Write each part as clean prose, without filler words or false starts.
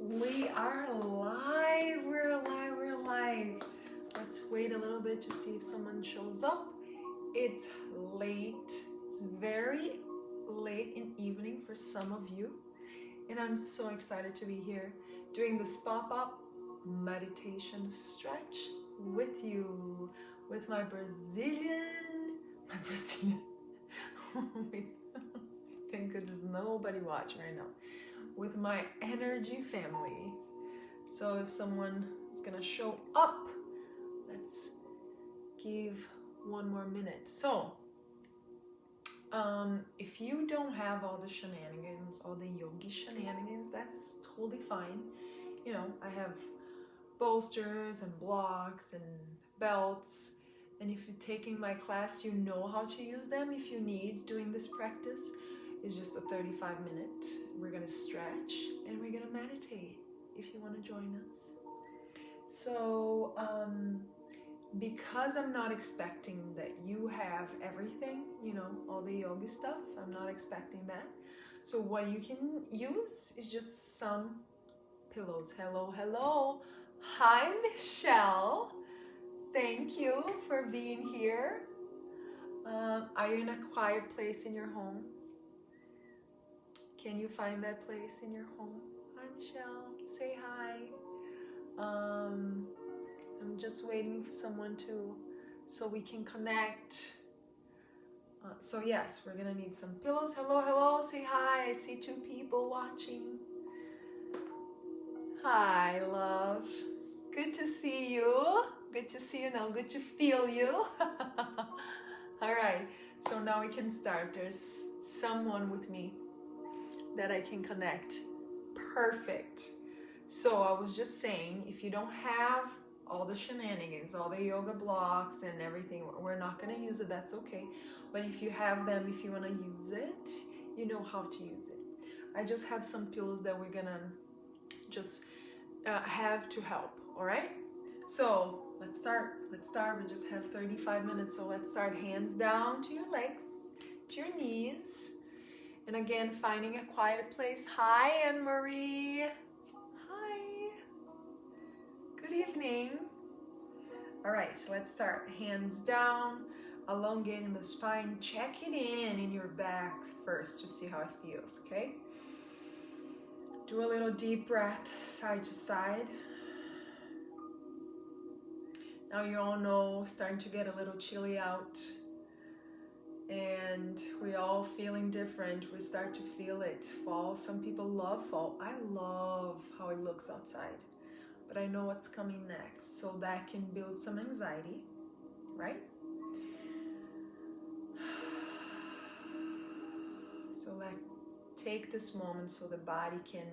We are live. We're live. Let's wait a little bit to see if someone shows up. It's late. It's very late in evening for some of you. And I'm so excited to be here doing this pop-up meditation stretch with you, with my Brazilian, thank goodness nobody watching right now, with my energy family. So if someone is gonna show up, let's give one more minute. So if you don't have all the shenanigans, all the yogi shenanigans, that's totally fine. You know, I have bolsters and blocks and belts, and if you're taking my class, you know how to use them if you need doing this practice. It's just a 35-minute. We're gonna stretch and we're gonna meditate if you want to join us. So because I'm not expecting that you have everything, you know, all the yoga stuff, I'm not expecting that. So what you can use is just some pillows. Hello. Hi, Michelle. Thank you for being here. Are you in a quiet place in your home? Can you find that place in your home? Hi, Michelle. Say hi. I'm just waiting for someone so we can connect. So yes, we're gonna need some pillows. Hello. Say hi. I see 2 people watching. Hi, love. Good to see you. Good to see you now. Good to feel you. All right. So now we can start. There's someone with me that I can connect. Perfect. So I was just saying, if you don't have all the shenanigans, all the yoga blocks and everything, we're not going to use it. That's okay. But if you have them, if you want to use it, you know how to use it. I just have some pillows that we're going to just have to help. All right. So let's start. We just have 35 minutes. So let's start. Hands down to your legs, to your knees. And again, finding a quiet place. Hi, Anne-Marie. Hi. Good evening. All right, let's start. Hands down, elongating the spine. Check it in your back first to see how it feels, okay? Do a little deep breath, side to side. Now you all know, starting to get a little chilly out. And we're all feeling different. We start to feel it. Fall. Some people love fall. I love how it looks outside, but I know what's coming next, so that can build some anxiety, right? So take this moment so the body can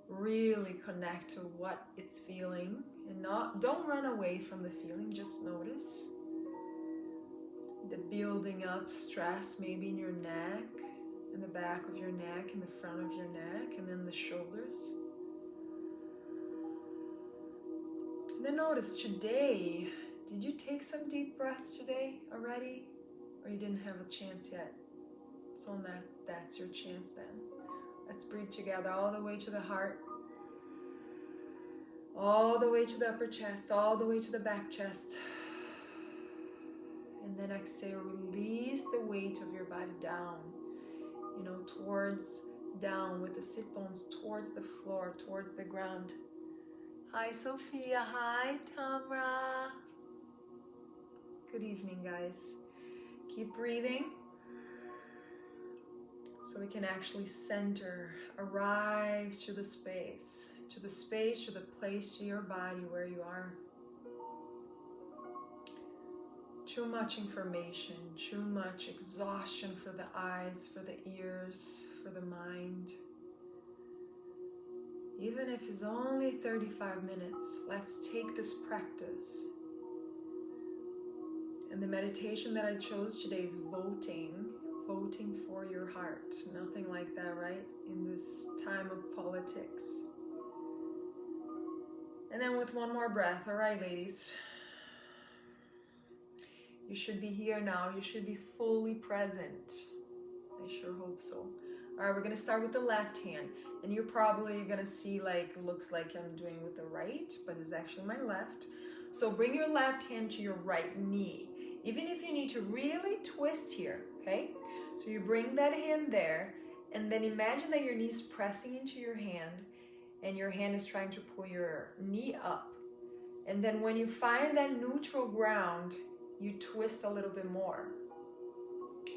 really connect to what it's feeling, and don't run away from the feeling. Just notice the building up stress, maybe in your neck, in the back of your neck, in the front of your neck, and then the shoulders. And then notice today, did you take some deep breaths today already? Or you didn't have a chance yet? So that's your chance then. Let's breathe together all the way to the heart, all the way to the upper chest, all the way to the back chest. And then exhale, release the weight of your body down, you know, down with the sit bones towards the floor, towards the ground. Hi, Sophia. Hi, Tamra. Good evening, guys. Keep breathing so we can actually center, arrive to the space, to the place, to your body where you are. Too much information, too much exhaustion for the eyes, for the ears, for the mind. Even if it's only 35 minutes, let's take this practice. And the meditation that I chose today is voting for your heart. Nothing like that, right? In this time of politics. And then with one more breath. All right, ladies. You should be here now. You should be fully present. I sure hope so. All right, we're gonna start with the left hand, and you're probably gonna see like, looks like I'm doing with the right, but it's actually my left. So bring your left hand to your right knee, even if you need to really twist here, okay? So you bring that hand there, and then imagine that your knee's pressing into your hand, and your hand is trying to pull your knee up. And then when you find that neutral ground, you twist a little bit more.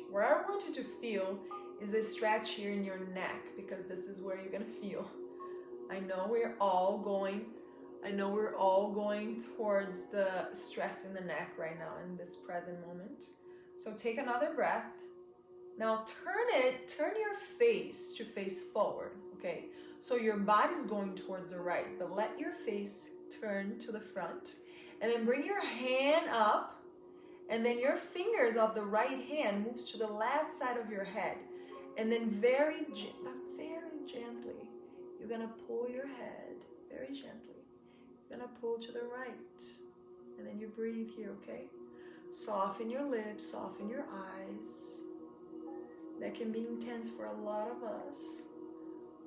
Where I want you to feel is a stretch here in your neck, because this is where you're gonna feel. I know we're all going towards the stress in the neck right now in this present moment. So take another breath. Now turn your face to face forward, okay? So your body's going towards the right, but let your face turn to the front. And then bring your hand up, and then your fingers of the right hand moves to the left side of your head. And then very gently, you're gonna pull your head, very gently. You're gonna pull to the right. And then you breathe here, okay? Soften your lips, soften your eyes. That can be intense for a lot of us.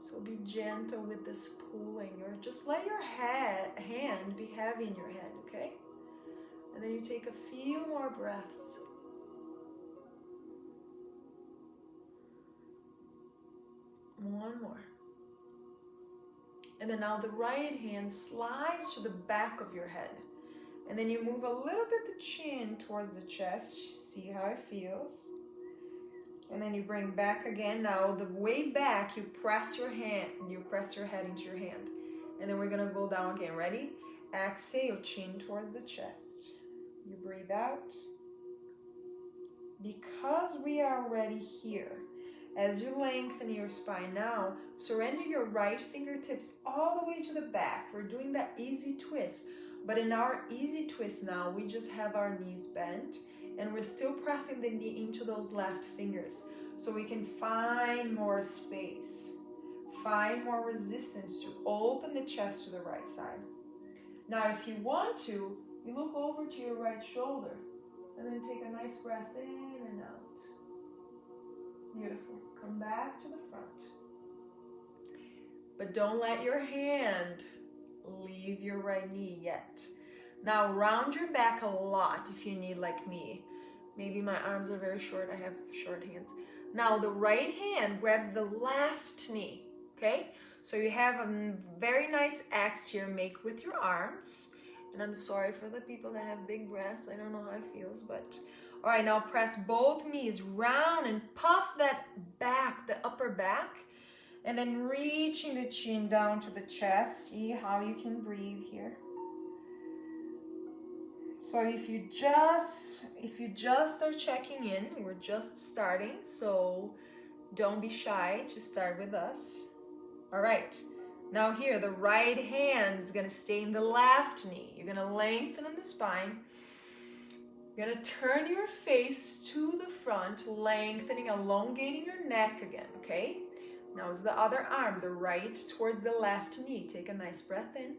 So be gentle with this pulling, or just let your hand be heavy in your head, okay? And then you take a few more breaths. One more. And then now the right hand slides to the back of your head. And then you move a little bit the chin towards the chest. See how it feels. And then you bring back again. Now the way back, you press your head into your hand. And then we're gonna go down again. Ready? Exhale, chin towards the chest. You breathe out. Because we are already here, as you lengthen your spine now, surrender your right fingertips all the way to the back. We're doing that easy twist. But in our easy twist now, we just have our knees bent, and we're still pressing the knee into those left fingers so we can find more space, find more resistance to open the chest to the right side. Now, if you want to, you look over to your right shoulder and then take a nice breath in and out. Beautiful. Come back to the front. But don't let your hand leave your right knee yet. Now round your back a lot if you need, like me. Maybe my arms are very short. I have short hands. Now the right hand grabs the left knee, okay? So you have a very nice X here, make with your arms. And I'm sorry for the people that have big breasts. I don't know how it feels, but... All right, now press both knees round and puff that back, the upper back. And then reaching the chin down to the chest. See how you can breathe here. So if you just are checking in, we're just starting. So don't be shy to start with us. All right. Now here, the right hand is going to stay in the left knee. You're going to lengthen in the spine. You're going to turn your face to the front, lengthening, elongating your neck again, okay? Now is the other arm, the right towards the left knee. Take a nice breath in.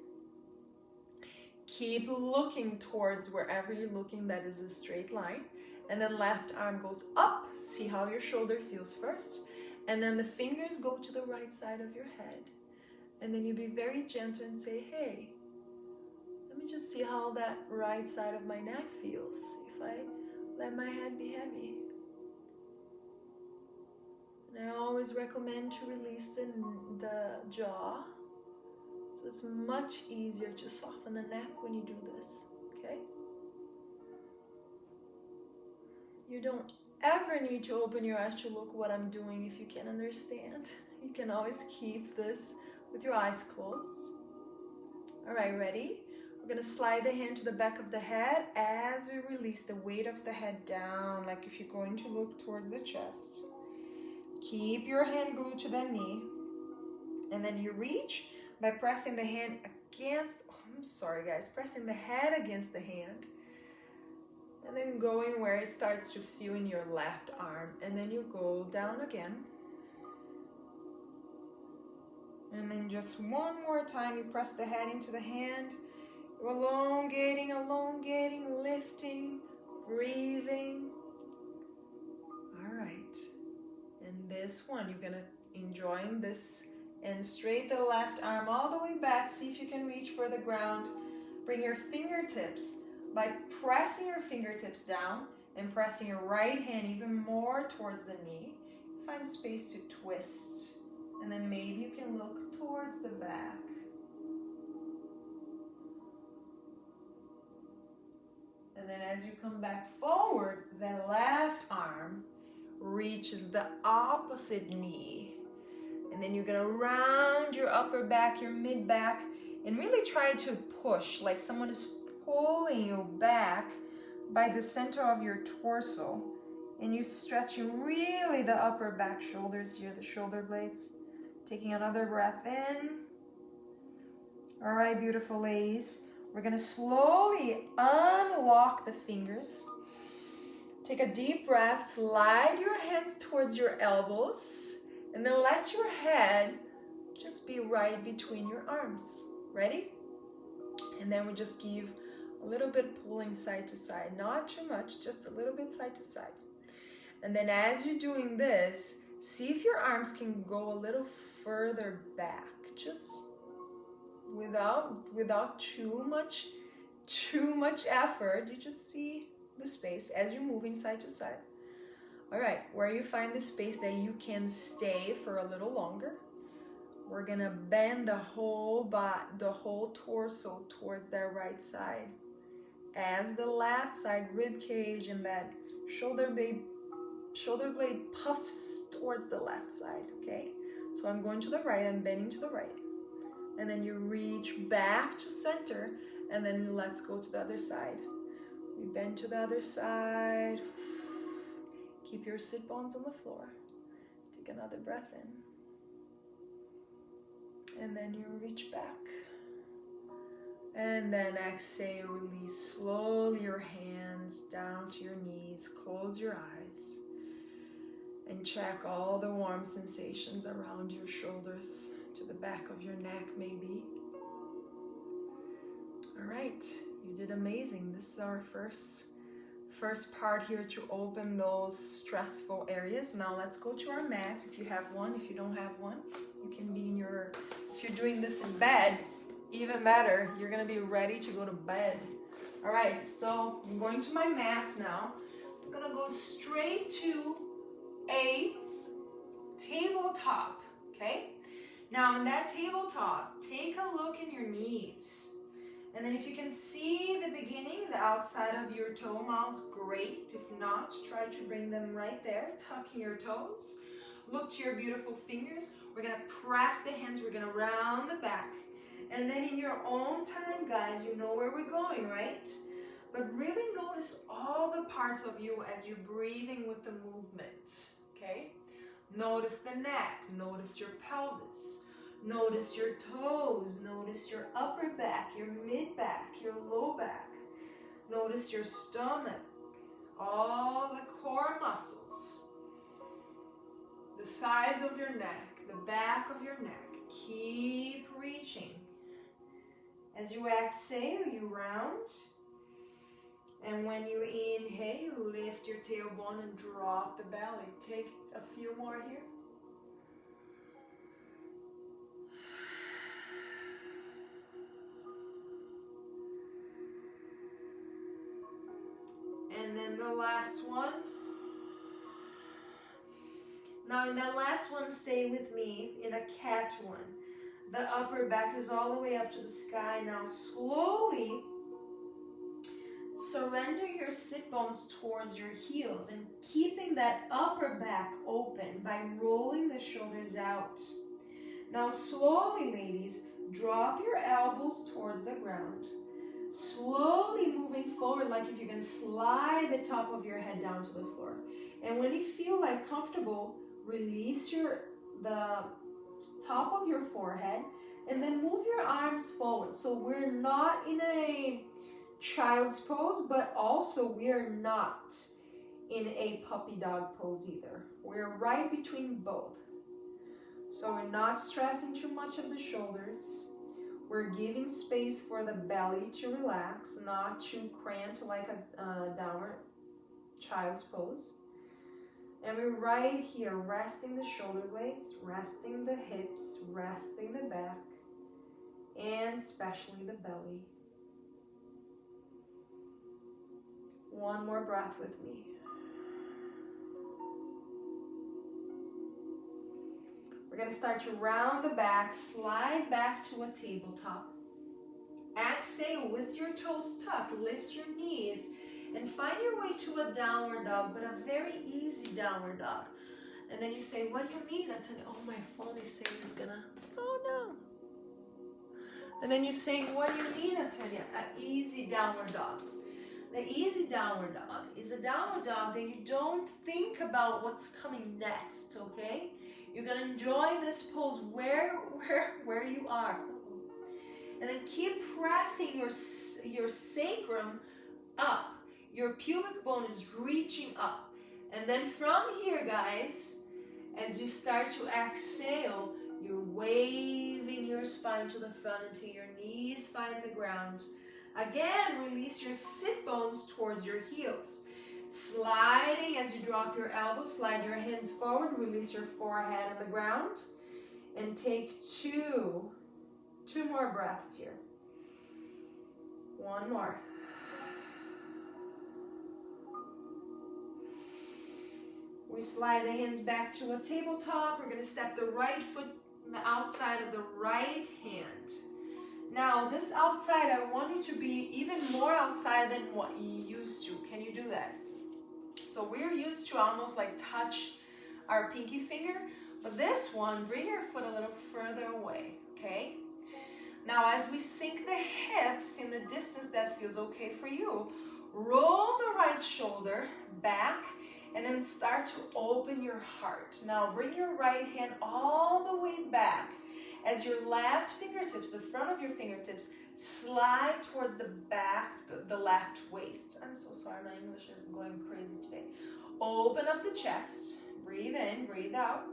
Keep looking towards wherever you're looking, that is a straight line. And then left arm goes up. See how your shoulder feels first. And then the fingers go to the right side of your head. And then you be very gentle and say, hey, let me just see how that right side of my neck feels if I let my head be heavy. And I always recommend to release the jaw. So it's much easier to soften the neck when you do this, okay? You don't ever need to open your eyes to look what I'm doing if you can't understand. You can always keep this with your eyes closed. All right, ready? We're gonna slide the hand to the back of the head as we release the weight of the head down, like if you're going to look towards the chest. Keep your hand glued to the knee. And then you reach by pressing the hand against, pressing the head against the hand. And then going where it starts to feel in your left arm. And then you go down again. And then just one more time, you press the head into the hand. You're elongating, lifting, breathing. All right. And this one, you're gonna enjoying this. And straight the left arm all the way back. See if you can reach for the ground. Bring your fingertips, by pressing your fingertips down and pressing your right hand even more towards the knee, find space to twist. And then maybe you can look towards the back. And then as you come back forward, the left arm reaches the opposite knee. And then you're gonna round your upper back, your mid back, and really try to push like someone is pulling you back by the center of your torso. And you're stretching really the upper back shoulders here, the shoulder blades. Taking another breath in. All right, beautiful ladies. We're gonna slowly unlock the fingers. Take a deep breath, slide your hands towards your elbows, and then let your head just be right between your arms. Ready? And then we just give a little bit pulling side to side, not too much, just a little bit side to side. And then as you're doing this, see if your arms can go a little further back, just without too much effort. You just see the space as you're moving side to side. All right, where you find the space that you can stay for a little longer, we're gonna bend the whole body, the whole torso towards that right side. As the left side rib cage and that shoulder blade puffs towards the left side, okay? So I'm going to the right, I'm bending to the right. And then you reach back to center, and then let's go to the other side. We bend to the other side. Keep your sit bones on the floor. Take another breath in. And then you reach back. And then exhale, release slowly your hands down to your knees. Close your eyes. And check all the warm sensations around your shoulders to the back of your neck maybe. All right, you did amazing. This is our first part here to open those stressful areas. Now let's go to our mats if you have one. If you don't have one, you can be in your, if you're doing this in bed, even better, you're gonna be ready to go to bed. All right, so I'm going to my mat now. I'm gonna go straight to a tabletop, okay? Now in that tabletop, take a look in your knees. And then if you can see the beginning, the outside of your toe mounts, great. If not, try to bring them right there, tucking your toes. Look to your beautiful fingers. We're gonna press the hands, we're gonna round the back. And then in your own time, guys, you know where we're going, right? But really notice all the parts of you as you're breathing with the movement, okay? Notice the neck, notice your pelvis, notice your toes, notice your upper back, your mid back, your low back. Notice your stomach, all the core muscles, the sides of your neck, the back of your neck. Keep reaching. As you exhale, you round. And when you inhale, you lift your tailbone and drop the belly. Take a few more here. And then the last one. Now in that last one, stay with me in a cat one. The upper back is all the way up to the sky. Now slowly surrender your sit bones towards your heels and keeping that upper back open by rolling the shoulders out. Now slowly, ladies, drop your elbows towards the ground. Slowly moving forward like if you're going to slide the top of your head down to the floor. And when you feel like comfortable, release the top of your forehead and then move your arms forward. So we're not in a child's pose, but also we're not in a puppy dog pose either. We're right between both. So we're not stressing too much of the shoulders. We're giving space for the belly to relax, not too cramped like a downward child's pose. And we're right here, resting the shoulder blades, resting the hips, resting the back, and especially the belly. One more breath with me. We're going to start to round the back, slide back to a tabletop. Exhale with your toes tucked, lift your knees, and find your way to a downward dog, but a very easy downward dog. And then you say, what do you mean, Natalia? Oh, my phone is saying it's gonna, oh no. And then you're saying, what do you mean, Natalia? An easy downward dog. The easy downward dog is a downward dog that you don't think about what's coming next, okay? You're gonna enjoy this pose where you are. And then keep pressing your sacrum up. Your pubic bone is reaching up. And then from here, guys, as you start to exhale, you're waving your spine to the front until your knees find the ground. Again, release your sit bones towards your heels. Sliding as you drop your elbows, slide your hands forward, release your forehead on the ground. And take two more breaths here. One more. We slide the hands back to a tabletop. We're going to step the right foot on the outside of the right hand. Now, this outside, I want you to be even more outside than what you used to. Can you do that? So we're used to almost like touch our pinky finger, but this one, bring your foot a little further away, okay? Now, as we sink the hips in the distance that feels okay for you, roll the right shoulder back and then start to open your heart. Now, bring your right hand all the way back as your left fingertips, the front of your fingertips, slide towards the back, the left waist. I'm so sorry, my English is going crazy today. Open up the chest, breathe in, breathe out.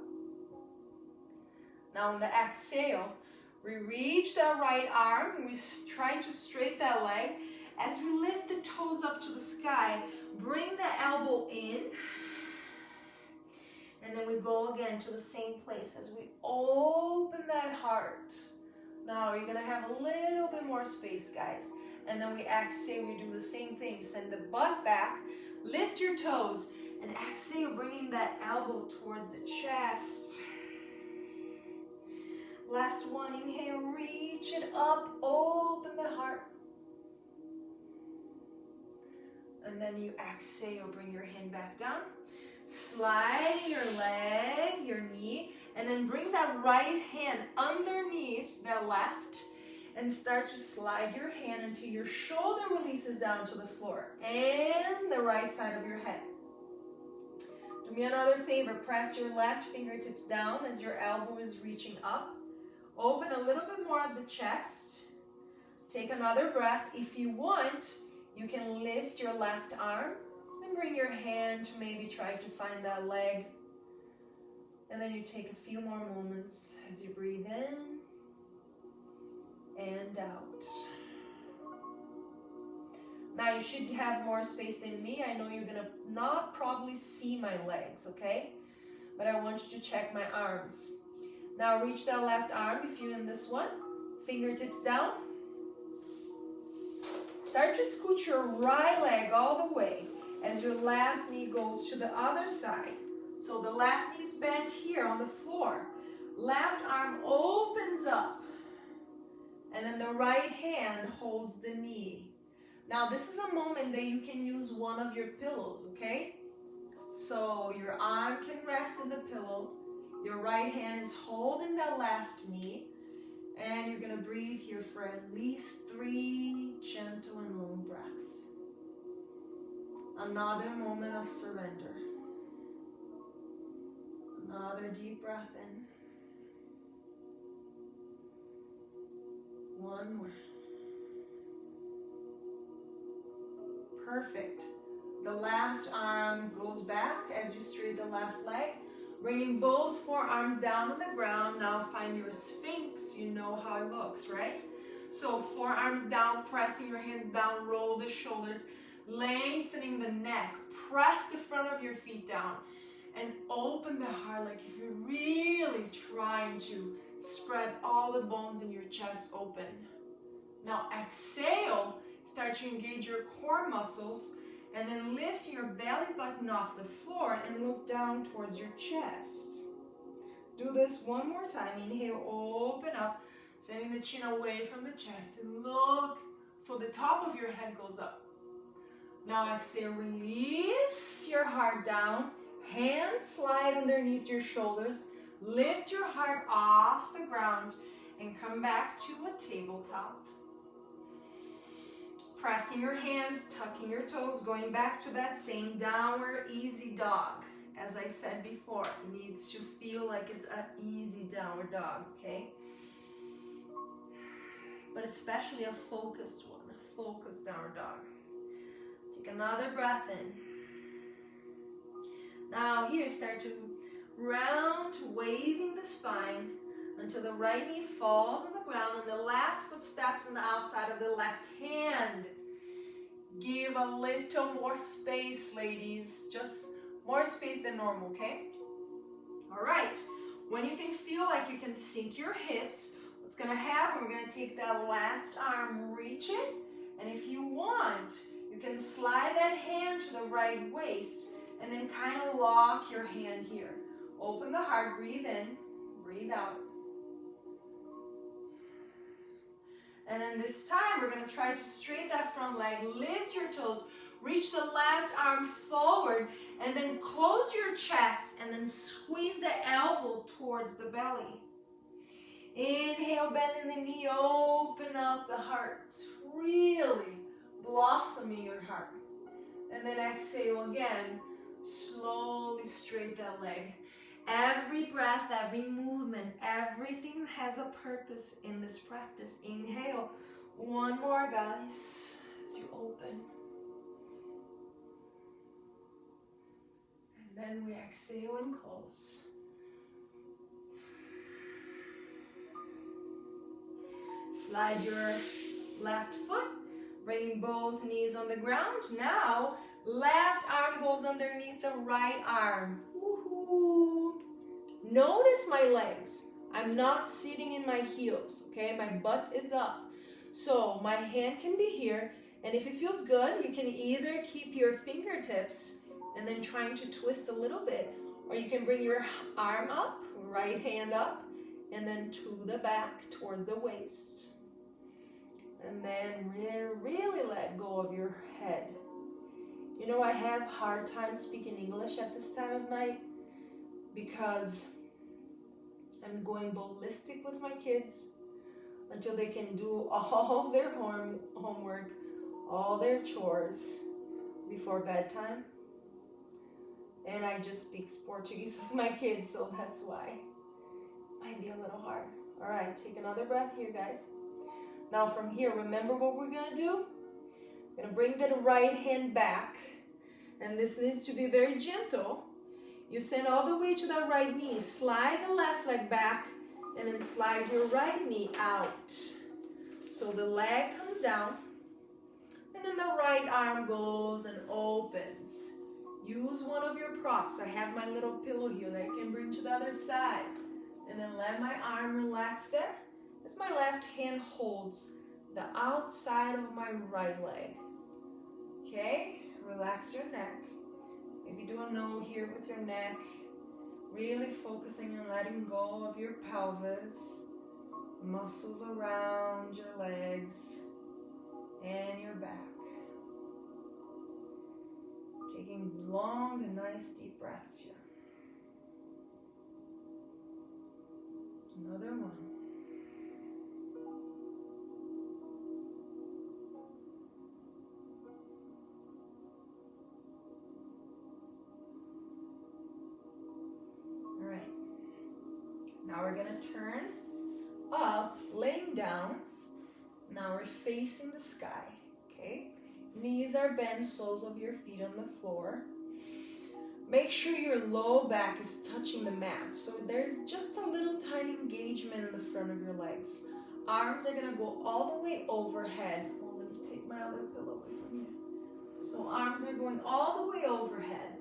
Now on the exhale, we reach that right arm, we try to straighten that leg. As we lift the toes up to the sky, bring the elbow in, and then we go again to the same place as we open that heart. Now you're gonna have a little bit more space, guys. And then we exhale, we do the same thing. Send the butt back, lift your toes, and exhale, bringing that elbow towards the chest. Last one, inhale, reach it up, open the heart. And then you exhale, bring your hand back down. Slide your leg, your knee, and then bring that right hand underneath the left and start to slide your hand until your shoulder releases down to the floor and the right side of your head. Do me another favor, press your left fingertips down as your elbow is reaching up. Open a little bit more of the chest. Take another breath. If you want, you can lift your left arm and bring your hand to maybe try to find that leg. And then you take a few more moments as you breathe in and out. Now you should have more space than me. I know you're gonna not probably see my legs, okay? But I want you to check my arms. Now reach that left arm if you're in this one. Fingertips down. Start to scoot your right leg all the way as your left knee goes to the other side. So the left knee's bent here on the floor. Left arm opens up. And then the right hand holds the knee. Now this is a moment that you can use one of your pillows, okay? So your arm can rest in the pillow. Your right hand is holding the left knee. And you're going to breathe here for at least 3 gentle and long breaths. Another moment of surrender. Another deep breath in. One more. Perfect. The left arm goes back as you straighten the left leg. Bringing both forearms down on the ground. Now find your Sphinx. You know how it looks, right? So forearms down, pressing your hands down, roll the shoulders, lengthening the neck. Press the front of your feet down. and open the heart like if you're really trying to spread all the bones in your chest open. Now exhale, start to engage your core muscles, and then lift your belly button off the floor and look down towards your chest. Do this one more time. Inhale, open up, sending the chin away from the chest, and look so the top of your head goes up. Now exhale, release your heart down, hands slide underneath your shoulders, lift your heart off the ground, and come back to a tabletop. Pressing your hands, tucking your toes, going back to that same downward easy dog. As I said before, it needs to feel like it's an easy downward dog, okay? But especially a focused one, a focused downward dog. Take another breath in. Now here, start to round, waving the spine until the right knee falls on the ground and the left foot steps on the outside of the left hand. Give a little more space, ladies. Just more space than normal, okay? All right. When you can feel like you can sink your hips, what's gonna happen, we're gonna take that left arm, reach it, and if you want, you can slide that hand to the right waist and then kind of lock your hand here. Open the heart, breathe in, breathe out. And then this time, we're gonna try to straighten that front leg, lift your toes, reach the left arm forward, and then close your chest, and then squeeze the elbow towards the belly. Inhale, bending the knee, open up the heart, really blossoming your heart. And then exhale again, slowly straighten that leg. Every breath, every movement, everything has a purpose in this practice. Inhale. One more, guys, as you open. And then we exhale and close. Slide your left foot, bringing both knees on the ground. Now, left arm goes underneath the right arm. Woohoo! Notice my legs. I'm not sitting in my heels, okay? My butt is up. So my hand can be here, and if it feels good, you can either keep your fingertips and then trying to twist a little bit, or you can bring your arm up, right hand up, and then to the back towards the waist. And then really let go of your head. You know, I have hard time speaking English at this time of night because I'm going ballistic with my kids until they can do all their homework, all their chores before bedtime. And I just speak Portuguese with my kids, so that's why. Might be a little hard. All right, take another breath here, guys. Now from here, remember what we're gonna do? We're gonna bring the right hand back, and this needs to be very gentle. You send all the way to the right knee, slide the left leg back, and then slide your right knee out. So the leg comes down, and then the right arm goes and opens. Use one of your props. I have my little pillow here that I can bring to the other side. And then let my arm relax there as my left hand holds the outside of my right leg. Okay, relax your neck. Maybe do a no here with your neck. Really focusing on letting go of your pelvis, muscles around your legs and your back. Taking long and nice deep breaths here. Another one. All right. Now we're going to turn up, laying down. Now we're facing the sky, okay? Knees are bent, soles of your feet on the floor. Make sure your low back is touching the mat. So there's just a little tiny engagement in the front of your legs. Arms are gonna go all the way overhead. Oh, let me take my other pillow away from you. So arms are going all the way overhead.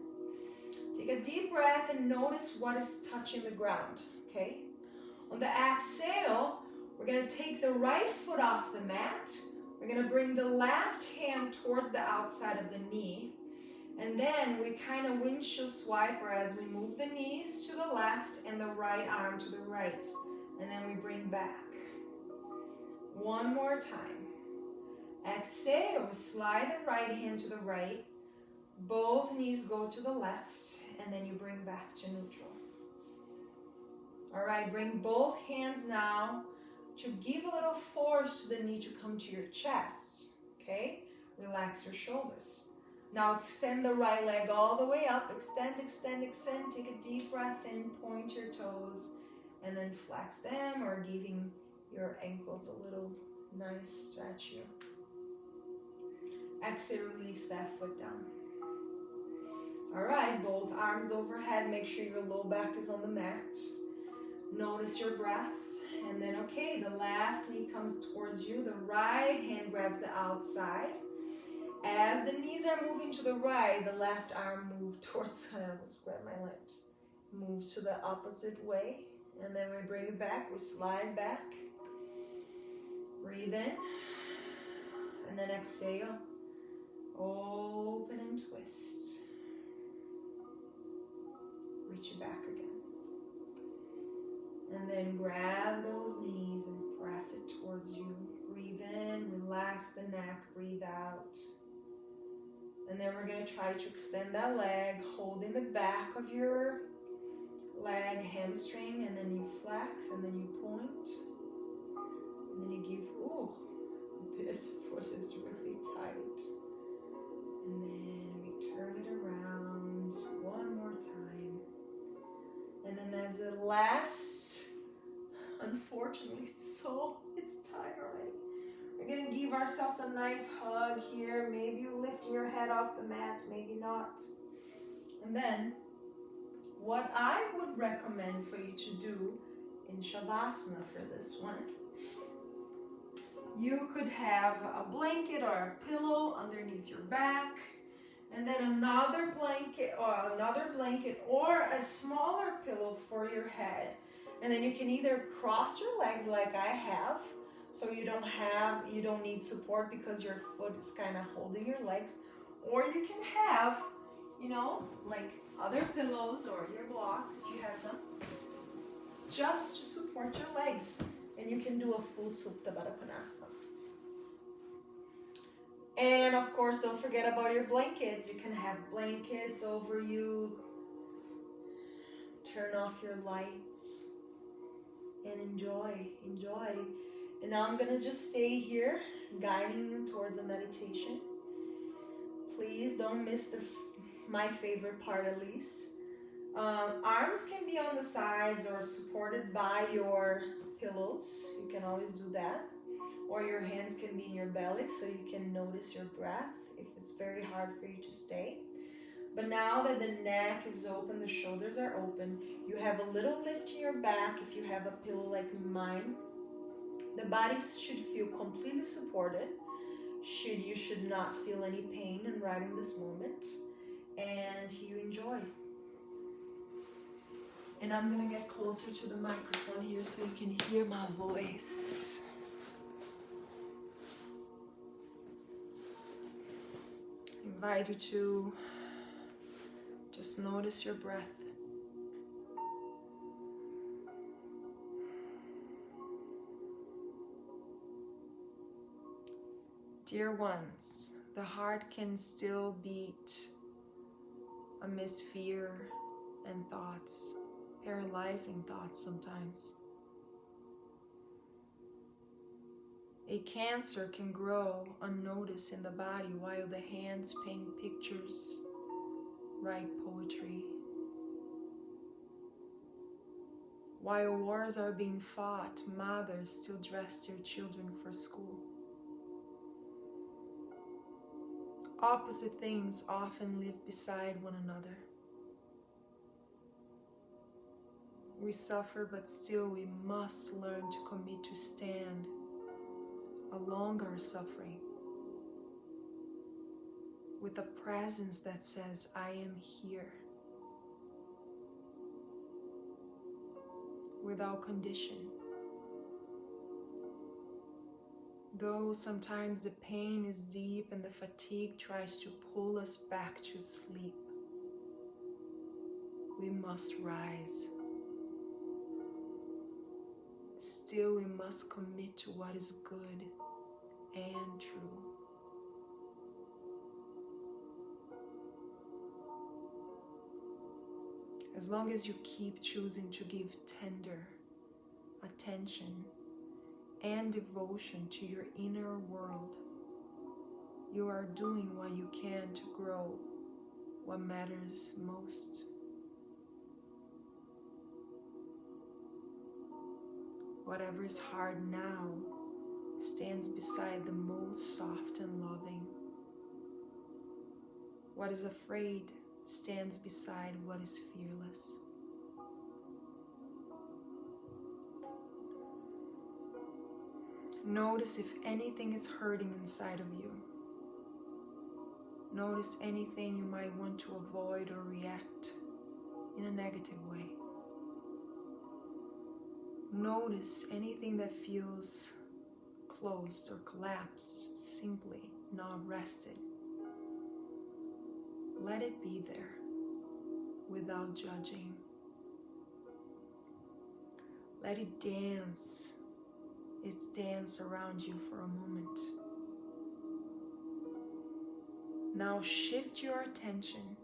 Take a deep breath and notice what is touching the ground, okay? On the exhale, we're gonna take the right foot off the mat. We're gonna bring the left hand towards the outside of the knee. And then we kind of windshield swiper as we move the knees to the left and the right arm to the right. And then we bring back. One more time. Exhale, we slide the right hand to the right. Both knees go to the left, and then you bring back to neutral. All right, bring both hands now to give a little force to the knee to come to your chest, okay? Relax your shoulders. Now extend the right leg all the way up. Extend, extend, extend. Take a deep breath in, point your toes, and then flex them or giving your ankles a little nice stretch here. Exhale, release that foot down. All right, both arms overhead. Make sure your low back is on the mat. Notice your breath. And then, okay, the left knee comes towards you. The right hand grabs the outside. As the knees are moving to the right, the left arm moves towards, I almost grabbed my left. Move to the opposite way. And then we bring it back. We slide back. Breathe in. And then exhale. Open and twist. Reach it back again. And then grab those knees and press it towards you. Breathe in, relax the neck, breathe out. And then we're going to try to extend that leg, holding the back of your leg, hamstring, and then you flex, and then you point. And then you give, ooh, this foot is really tight. And then we turn it around one more time. And then as the last, unfortunately, it's tight already. We're gonna give ourselves a nice hug here. Maybe you lift your head off the mat, maybe not. And then, what I would recommend for you to do in Shavasana for this one, you could have a blanket or a pillow underneath your back, and then another blanket or a smaller pillow for your head. And then you can either cross your legs like I have, so you don't need support because your foot is kind of holding your legs, or you can have, like other pillows or your blocks if you have them, just to support your legs. And you can do a full Supta Baddha Konasana. And of course, don't forget about your blankets. You can have blankets over you. Turn off your lights and enjoy. And now I'm gonna just stay here, guiding you towards a meditation. Please don't miss my favorite part, at least. Arms can be on the sides or supported by your pillows. You can always do that. Or your hands can be in your belly so you can notice your breath if it's very hard for you to stay. But now that the neck is open, the shoulders are open, you have a little lift in your back if you have a pillow like mine. The body should feel completely supported. You should not feel any pain in riding this moment. And you enjoy. And I'm gonna get closer to the microphone here so you can hear my voice. I invite you to just notice your breath. Dear ones, the heart can still beat amidst fear and thoughts, paralyzing thoughts sometimes. A cancer can grow unnoticed in the body while the hands paint pictures, write poetry. While wars are being fought, mothers still dress their children for school. Opposite things often live beside one another. We suffer, but still we must learn to commit to stand along our suffering with a presence that says, I am here. without condition. Though sometimes the pain is deep and the fatigue tries to pull us back to sleep, we must rise. Still, we must commit to what is good and true. As long as you keep choosing to give tender attention and devotion to your inner world, you are doing what you can to grow what matters most. Whatever is hard now stands beside the most soft and loving. What is afraid stands beside what is fearless. Notice if anything is hurting inside of you. Notice anything you might want to avoid or react in a negative way. Notice anything that feels closed or collapsed, simply not rested. Let it be there without judging. Let it dance its dance around you for a moment. Now shift your attention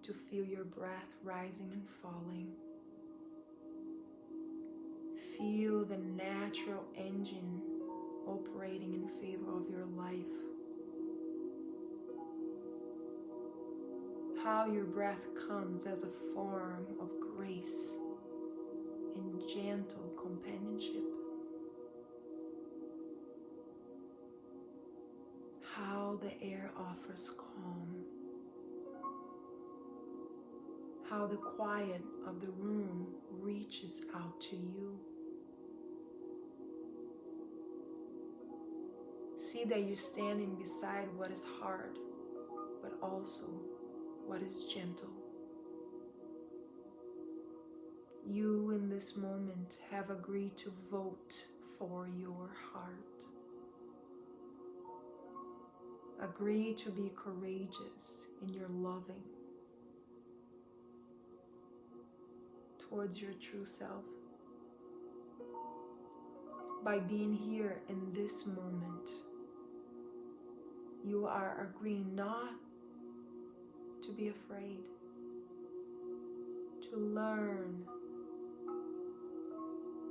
to feel your breath rising and falling. Feel the natural engine operating in favor of your life. How your breath comes as a form of grace and gentle companionship. How the air offers calm. How the quiet of the room reaches out to you. See that you're standing beside what is hard, but also what is gentle. You in this moment have agreed to vote for your heart. Agree to be courageous in your loving towards your true self. By being here in this moment, you are agreeing not to be afraid, to learn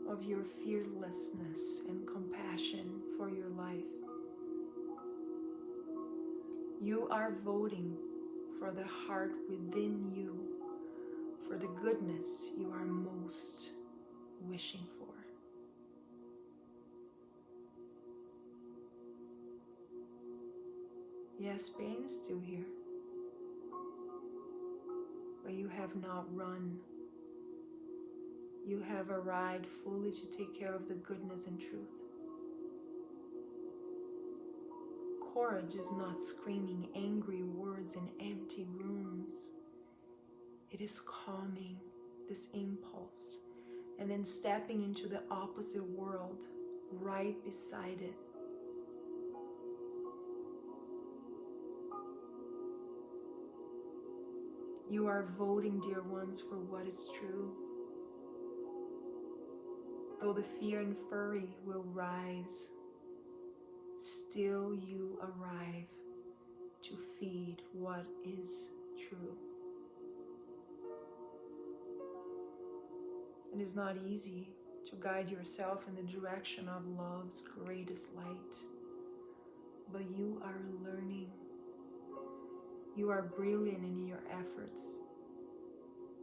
of your fearlessness and compassion for your life. You are voting for the heart within you, for the goodness you are most wishing for. Yes, pain is still here, but you have not run. You have arrived fully to take care of the goodness and truth. Courage is not screaming angry words in empty rooms. It is calming this impulse and then stepping into the opposite world right beside it. You are voting, dear ones, for what is true. Though the fear and fury will rise, still you arrive to feed what is true. It is not easy to guide yourself in the direction of love's greatest light, but you are learning. You are brilliant in your efforts,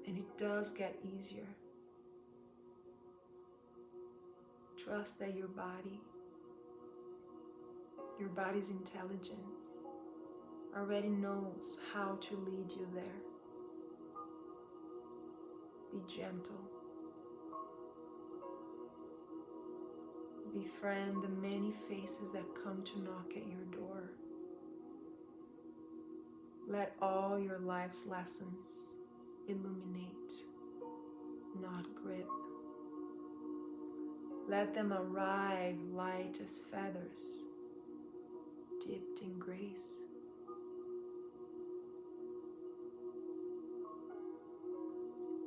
and it does get easier. Trust that your body's intelligence already knows how to lead you there. Be gentle. Befriend the many faces that come to knock at your door. Let all your life's lessons illuminate not grip. Let them arrive light as feathers, dipped in grace.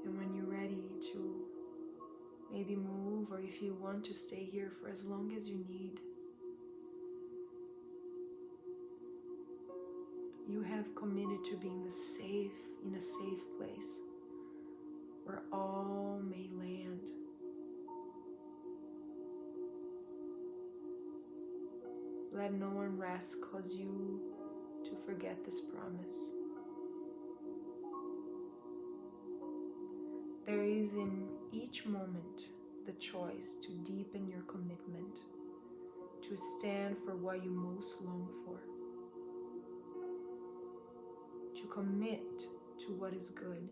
And when you're ready to maybe move, or if you want to stay here for as long as you need, you have committed to being in a safe place where all may land. Let no one rest cause you to forget this promise. There is in each moment the choice to deepen your commitment, to stand for what you most long for, to commit to what is good.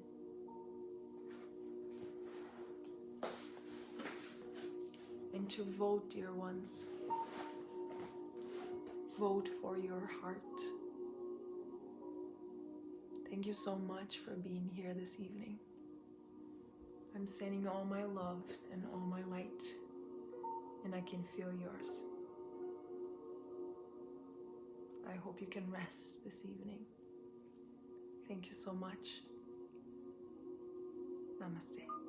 And to vote, dear ones. Vote for your heart. Thank you so much for being here this evening. I'm sending all my love and all my light, and I can feel yours. I hope you can rest this evening. Thank you so much. Namaste.